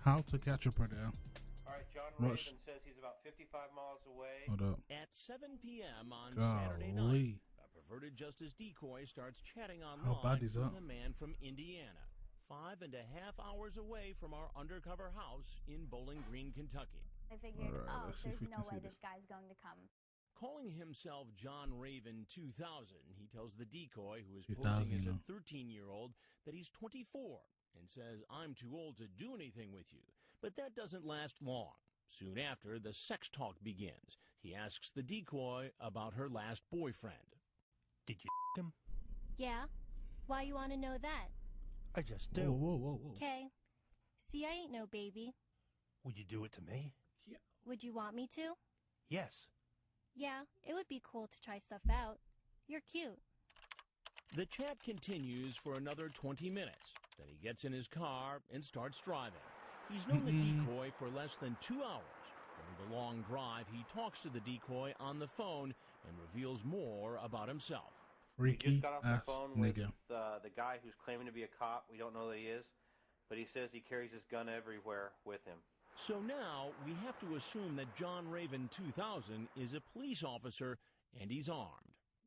How to catch a predator. All right, John Rush. Raven says he's about 55 miles away. Hold up. At 7 p.m. on Golly. Saturday night, a perverted justice decoy starts chatting online How bad is that? with a man from Indiana, 5.5 hours away from our undercover house in Bowling Green, Kentucky. I figured, Alright, let's see if there's we no can see way this. this guy's going to come. Calling himself John Raven 2000, he tells the decoy, who is 2000, posing as you a know. 13-year-old, that he's 24 and says, "I'm too old to do anything with you." But that doesn't last long. Soon after, the sex talk begins. He asks the decoy about her last boyfriend. Did you him? Yeah? Why you want to know that? I just Whoa, do. whoa, whoa, whoa. Okay. See, I ain't no baby. Would you do it to me? Would you want me to? Yes. Yeah, it would be cool to try stuff out. You're cute. The chat continues for another 20 minutes. Then he gets in his car and starts driving. He's known the decoy for less than 2 hours. During the long drive, he talks to the decoy on the phone and reveals more about himself. We just Freaky got off the ass phone with nigga. the guy who's claiming to be a cop. We don't know that he is, but he says he carries his gun everywhere with him. So now we have to assume that John Raven 2000 is a police officer and he's armed.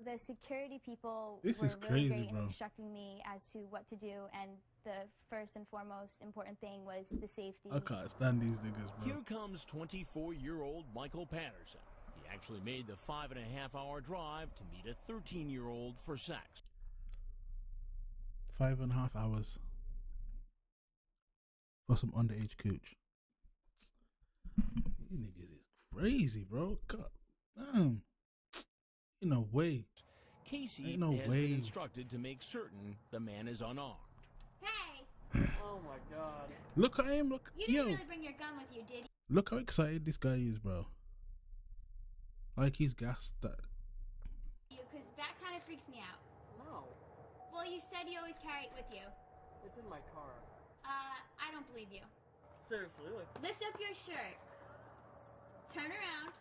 The security people This were is really crazy, great in bro. instructing me as to what to do, and the first and foremost important thing was the safety. I can't stand these niggas, bro. Here comes 24-year-old Michael Patterson. He actually made the 5.5-hour drive to meet a 13-year-old for sex. 5.5 hours for some underage cooch. These niggas is crazy, bro. God damn. Ain't no way. Casey Ain't no has way. been instructed to make certain the man is unarmed. Hey! Oh my God! Look at him. Look. You didn't Yo. really bring your gun with you, did you? Look how excited this guy is, bro. Like he's gassed that. Because that kind of freaks me out. No, Well, you said you always carry it with you. it's in my car. I don't believe you. Seriously, look. Lift up your shirt. Turn around.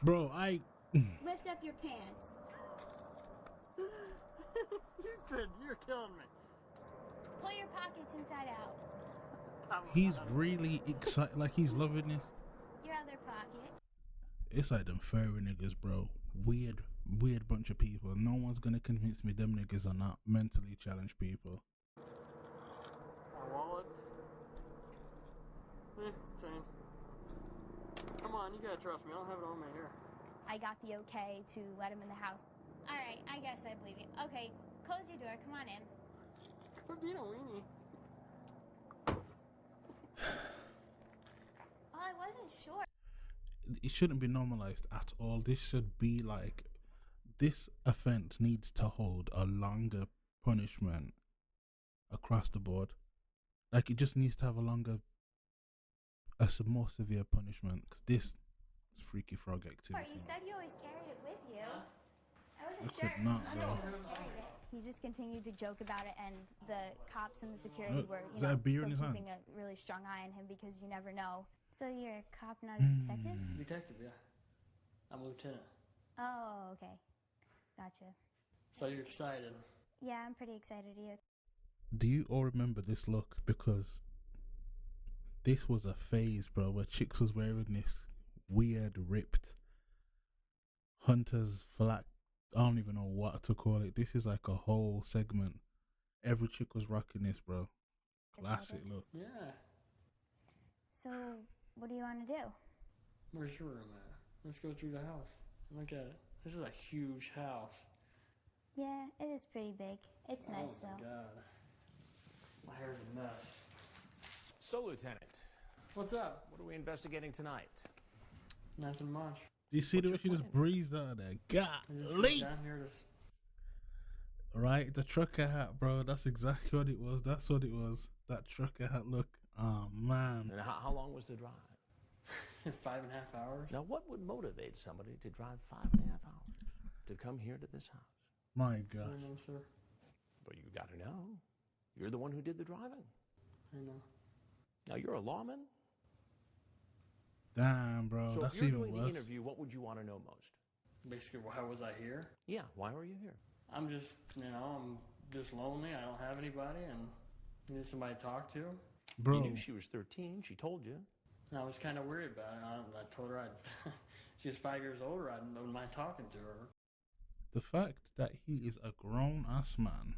Bro, I Lift up your pants. You're killing me. Pull your pockets inside out. he's really excited, like he's loving this. Your other pocket. It's like them furry niggas, bro. Weird bunch of people. No one's gonna convince me them niggas are not mentally challenged people. My wallet. Chain. Come on, you gotta trust me. I don't have it on me here. I got the okay to let him in the house. All right, I guess I believe you. Okay, close your door. Come on in. Quit being a weenie. Oh, I wasn't sure. It shouldn't be normalized at all. This should be like, this offense needs to hold a longer punishment across the board. Like it just needs to have a more severe punishment, because this is freaky frog You activity. said you always carried it with you. I wasn't I sure. could not, I bro. always carried it. He just continued to joke about it, and the cops and the security Look, were, is that a beer in his still hand? keeping a really strong eye on him because you never know. So you're a cop, not a detective? Detective, yeah. I'm a lieutenant. Oh, okay. Gotcha. So you're excited. Yeah, I'm pretty excited. Are you? Do you all remember this look? Because this was a phase, bro, where chicks was wearing this weird, ripped hunter's flat. I don't even know what to call it. This is like a whole segment. Every chick was rocking this, bro. Classic look. Yeah. So, what do you want to do? Where's your room at? Let's go through the house. Look at it. This is a huge house. Yeah, it is pretty big. It's nice, Oh my though. god. My hair's a mess. So, Lieutenant, What's up? what are we investigating tonight? Nothing much. Do you see the way What's she your just plan? breezed out of there? I just Golly! down here to Right, the trucker hat, bro. That's exactly what it was. That's what it was. That trucker hat look. Oh, man. And how long was the drive? 5.5 hours. Now, what would motivate somebody to drive 5.5 hours to come here to this house? My I gosh. don't know, sir. Well, you got to know. You're the one who did the driving. I know. Now, you're a lawman. Damn, bro. So That's if you're even doing the worse. interview, what would you want to know most? Basically, why was I here? Yeah, why were you here? I'm just, I'm just lonely. I don't have anybody and need somebody to talk to. Bro, You knew she was 13. She told you. And I was kind of worried about it. I told her she was 5 years older. I don't mind talking to her. the fact that he is a grown-ass man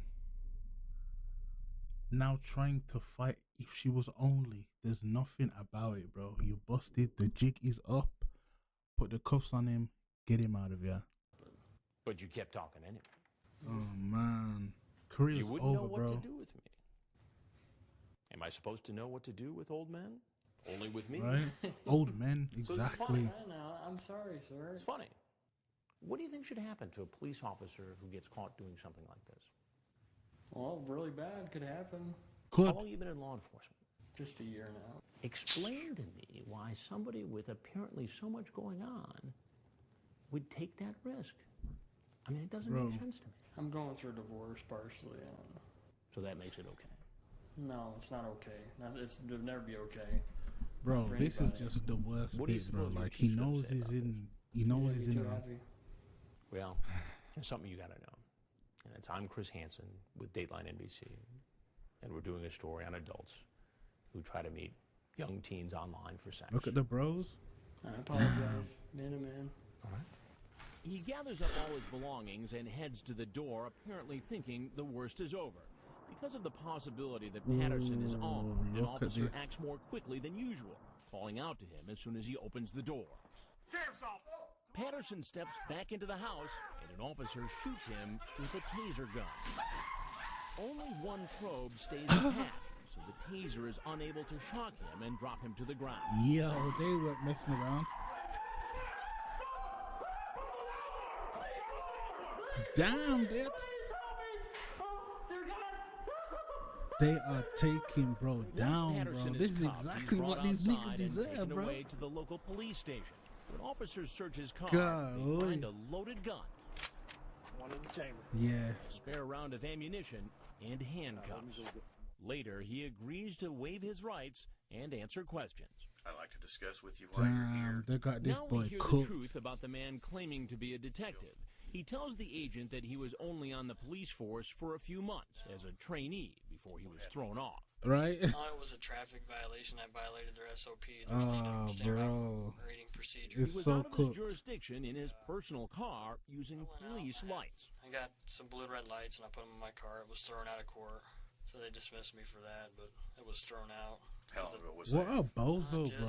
now trying to fight if she was only, there's nothing about it, bro. You busted, the jig is up, put the cuffs on him, get him out of here. But you kept talking anyway. Oh man, You career's wouldn't know over, what bro. to do with me. Am I supposed to know what to do with old men? Only with me? Right? Old men, So it's exactly. I know. I'm sorry, sir. It's funny. What do you think should happen to a police officer who gets caught doing something like this? Well, really bad could happen. How Good. long have you been in law enforcement? Just a year now. Explain to me why somebody with apparently so much going on would take that risk. I mean, it doesn't Bro. make sense to me. I'm going through a divorce partially. So that makes it okay. No, it's not okay. It'll never be okay. Bro, For this is anybody. just the worst What do you bit, bro. suppose your Like he chief's gonna knows say he's about in. He knows he's in Too a. happy. Well, there's something you got to know. And it's I'm Chris Hansen with Dateline NBC. And we're doing a story on adults who try to meet young teens online for sex. Look at the bros. I apologize. Man to man. All right. He gathers up all his belongings and heads to the door, apparently thinking the worst is over. Because of the possibility that Patterson is on, an look at officer this. acts more quickly than usual, calling out to him as soon as he opens the door. Sheriff's office! Patterson steps back into the house, and an officer shoots him with a taser gun. Only one probe stays attached, so the taser is unable to shock him and drop him to the ground. Yo, they weren't messing around. Damn, they are taking bro down, Once Patterson bro. This is cuffed, he's exactly brought what these outside niggas and deserve, taken bro. away to the local police station. When officers search his car, Golly. they find a loaded gun, One in the chamber. Yeah. a spare round of ammunition, and handcuffs. Later, he agrees to waive his rights and answer questions. I'd like to discuss with you why you're Damn, here. they got this Now we boy hear the cooked. truth about the man claiming to be a detective. He tells the agent that he was only on the police force for a few months as a trainee before he was thrown off. Right? Oh, it was a traffic violation. I violated their SOP. Oh, bro. Rating procedure. It's He was so out of his cooked. jurisdiction in his personal car using police lights. I got some blue and red lights and I put them in my car. It was thrown out of court. So they dismissed me for that, but it was thrown out. How long ago was What that? a bozo, bro.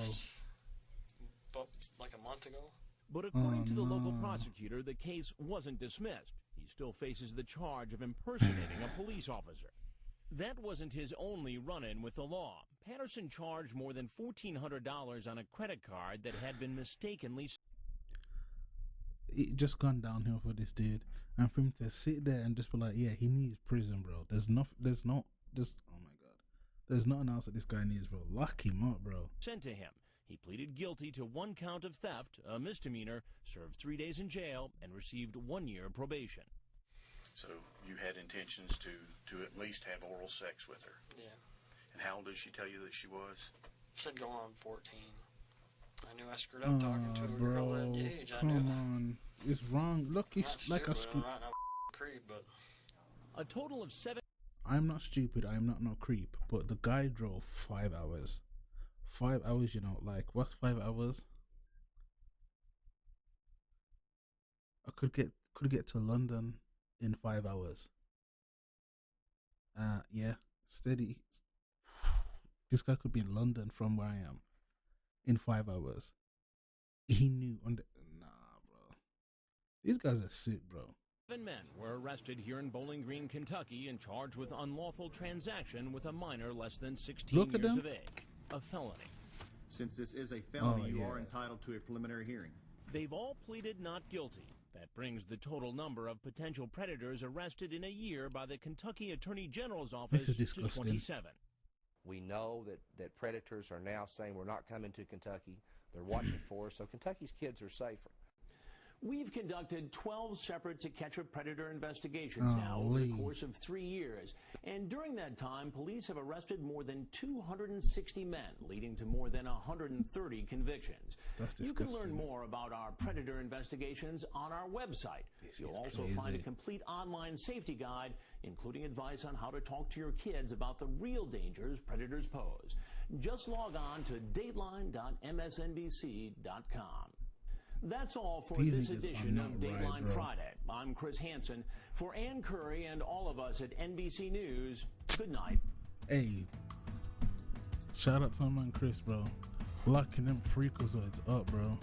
But like a month ago. But according to the local no. prosecutor, the case wasn't dismissed. He still faces the charge of impersonating a police officer. That wasn't his only run-in with the law. Patterson charged more than $1,400 on a credit card that had been mistakenly. It just gone downhill for this dude, and for him to sit there and just be like, yeah, he needs prison, bro. There's oh my god, there's nothing else that this guy needs, bro. Lock him up, bro. Sent to him. He pleaded guilty to one count of theft, a misdemeanor, served 3 days in jail, and received 1 year probation. So you had intentions to at least have oral sex with her. Yeah. And how old did she tell you that she was? Said going on 14. I knew I screwed up talking to a girl Bro, that age. I come knew. on, it's wrong. Look, it's Not like a stupid, I'm not no creep, but A total of 7 I'm not stupid. I'm not no creep. But the guy drove 5 hours. 5 hours, you know, like what's 5 hours? I could get to London in 5 hours. Yeah, steady. This guy could be in London from where I am in 5 hours. He knew nah, bro. These guys are sick, bro. 7 men were arrested here in Bowling Green, Kentucky, and charged with unlawful transaction with a minor less than 16 Look at years them. of age. A felony. Since this is a felony, Oh, you yeah. are entitled to a preliminary hearing. They've all pleaded not guilty. That brings the total number of potential predators arrested in a year by the Kentucky Attorney General's office is to disgusting. 27. We know that predators are now saying we're not coming to Kentucky. They're watching for us, so Kentucky's kids are safer. We've conducted 12 separate To Catch a Predator investigations now over the course of 3 years. And during that time, police have arrested more than 260 men, leading to more than 130 convictions. That's disgusting. You can learn disgusting. more about our Predator investigations on our website. You'll also find a complete online safety guide, including advice on how to talk to your kids about the real dangers predators pose. Just log on to dateline.msnbc.com. That's all for These this niggas edition are of not right, Dateline bro. Friday. I'm Chris Hansen. For Ann Curry and all of us at NBC News, good night. Hey, shout out to my man Chris, bro. Locking them freakazoids up, bro.